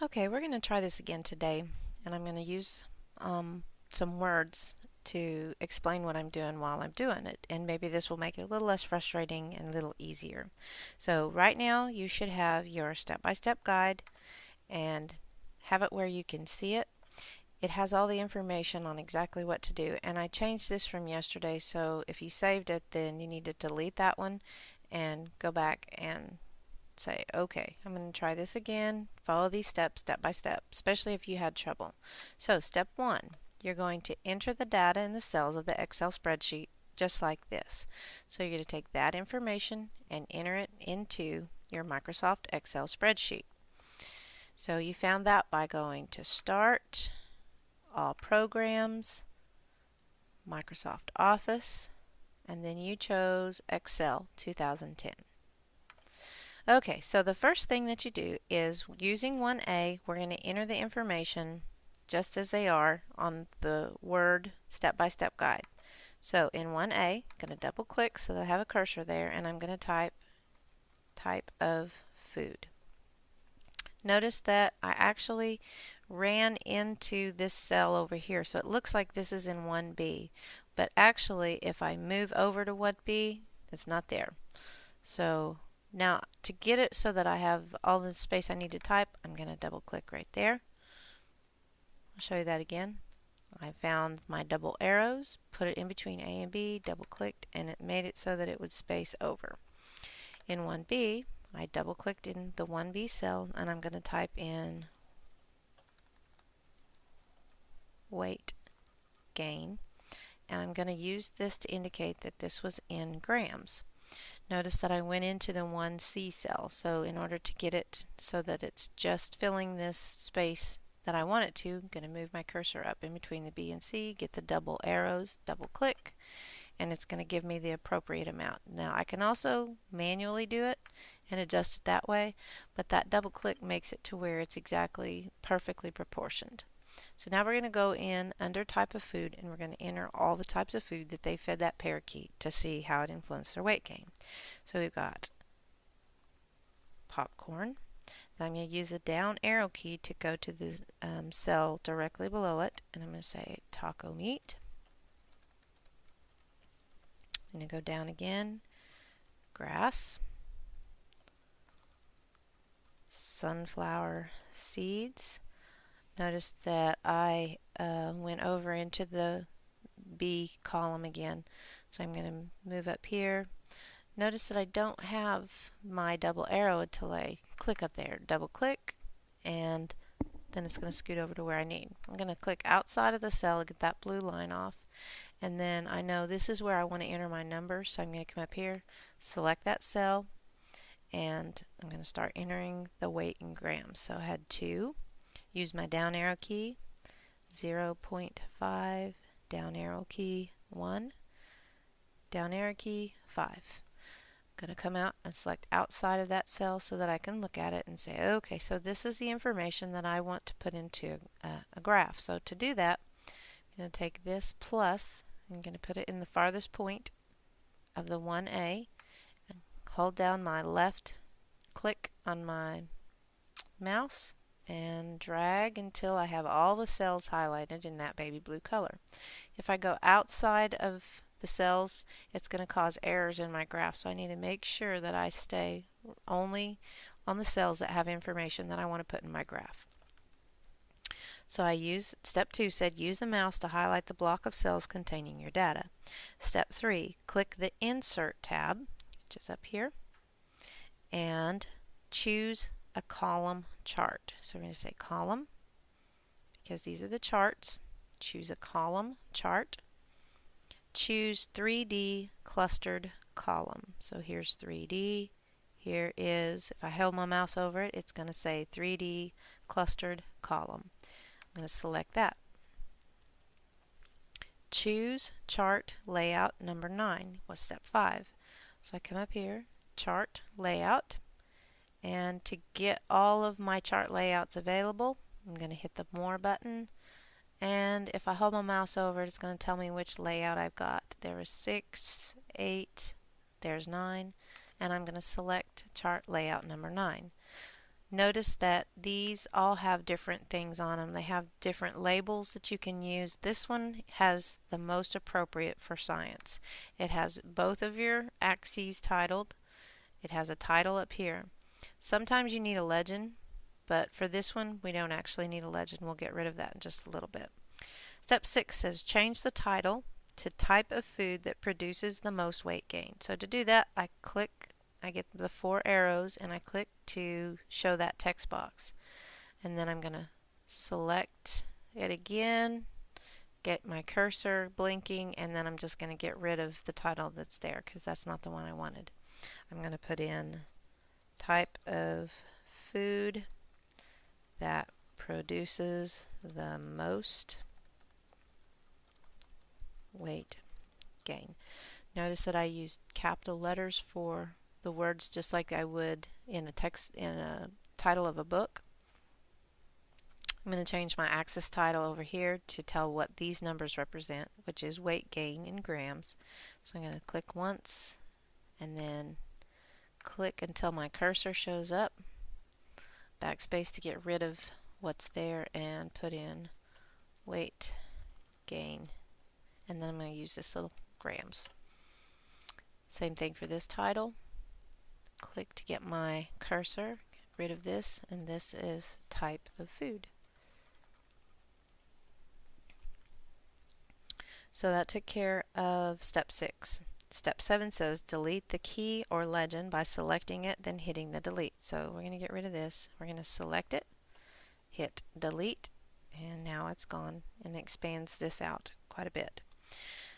Okay, we're going to try this again today, and I'm going to use some words to explain what I'm doing while I'm doing it, and maybe this will make it a little less frustrating and a little easier. So right now you should have your step-by-step guide and have it where you can see it. It has all the information on exactly what to do, and I changed this from yesterday, so if you saved it, then you need to delete that one and go back and say, okay, I'm going to try this again. Follow these steps step by step, especially if you had trouble. So step 1, you're going to enter the data in the cells of the Excel spreadsheet just like this. So you're going to take that information and enter it into your Microsoft Excel spreadsheet. So you found that by going to Start, All Programs, Microsoft Office, and then you chose Excel 2010. Okay, so the first thing that you do is using 1A, we're going to enter the information just as they are on the Word step-by-step guide. So in 1A, I'm going to double click so that I have a cursor there, and I'm going to type of food. Notice that I actually ran into this cell over here, so it looks like this is in 1B, but actually if I move over to 1B, it's not there. So now to get it so that I have all the space I need to type, I'm going to double click right there. I'll show you that again. I found my double arrows, put it in between A and B, double clicked, and it made it so that it would space over. In 1B, I double clicked in the 1B cell and I'm going to type in weight gain, and I'm going to use this to indicate that this was in grams. Notice that I went into the 1C cell, so in order to get it so that it's just filling this space that I want it to, I'm going to move my cursor up in between the B and C, get the double arrows, double click, and it's going to give me the appropriate amount. Now I can also manually do it and adjust it that way, but that double click makes it to where it's exactly perfectly proportioned. So now we're going to go in under type of food and we're going to enter all the types of food that they fed that parakeet to see how it influenced their weight gain. So we've got popcorn. Then I'm going to use the down arrow key to go to the cell directly below it, and I'm going to say taco meat. I'm going to go down again, grass, sunflower seeds. Notice that I went over into the B column again. So I'm going to move up here. Notice that I don't have my double arrow until I click up there. Double click, and then it's going to scoot over to where I need. I'm going to click outside of the cell to get that blue line off. And then I know this is where I want to enter my number, so I'm going to come up here, select that cell, and I'm going to start entering the weight in grams. So I had 2. Use my down arrow key, 0.5, down arrow key 1, down arrow key 5. I'm going to come out and select outside of that cell so that I can look at it and say, okay, so this is the information that I want to put into a graph. So to do that, I'm going to take this plus, I'm going to put it in the farthest point of the 1A, and hold down my left click on my mouse and drag until I have all the cells highlighted in that baby blue color. If I go outside of the cells, it's going to cause errors in my graph, so I need to make sure that I stay only on the cells that have information that I want to put in my graph. So step 2 said use the mouse to highlight the block of cells containing your data. Step 3, click the Insert tab, which is up here, and choose a column chart. So we're going to say column, because these are the charts. Choose a column chart. Choose 3D clustered column. So here's 3D. Here is, if I hold my mouse over it, it's going to say 3D clustered column. I'm going to select that. Choose chart layout number 9 was step 5. So I come up here, chart layout, and to get all of my chart layouts available, I'm going to hit the More button, and if I hold my mouse over it, it's going to tell me which layout I've got. There is 6, 8, there's 9, and I'm going to select chart layout number 9. Notice that these all have different things on them. They have different labels that you can use. This one has the most appropriate for science. It has both of your axes titled. It has a title up here. Sometimes you need a legend, but for this one we don't actually need a legend. We'll get rid of that in just a little bit. Step 6 says change the title to type of food that produces the most weight gain. So to do that, I get the 4 arrows and I click to show that text box. And then I'm going to select it again, get my cursor blinking, and then I'm just going to get rid of the title that's there because that's not the one I wanted. I'm going to put in type of food that produces the most weight gain. Notice that I used capital letters for the words just like I would in a title of a book. I'm going to change my axis title over here to tell what these numbers represent, which is weight gain in grams. So I'm going to click once and then click until my cursor shows up. Backspace to get rid of what's there and put in weight gain. And then I'm going to use this little grams. Same thing for this title. Click to get my cursor, get rid of this, and this is type of food. So that took care of step 6. Step 7 says delete the key or legend by selecting it, then hitting the delete. So we're going to get rid of this. We're going to select it, hit delete, and now it's gone and expands this out quite a bit.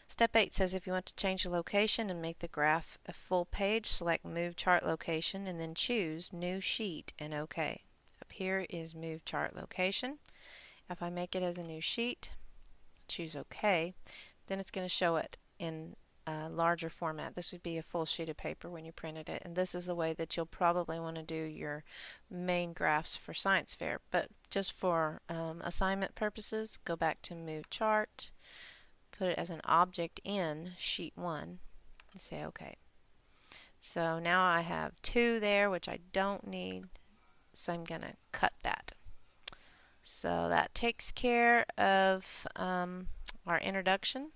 Step 8 says if you want to change the location and make the graph a full page, select Move Chart Location and then choose New Sheet and OK. Up here is Move Chart Location. If I make it as a new sheet, choose OK, then it's going to show it in a larger format. This would be a full sheet of paper when you printed it, and this is the way that you'll probably want to do your main graphs for science fair. But just for assignment purposes, go back to Move Chart, put it as an object in sheet 1 and say OK. So now I have 2 there, which I don't need, so I'm going to cut that. So that takes care of our introduction.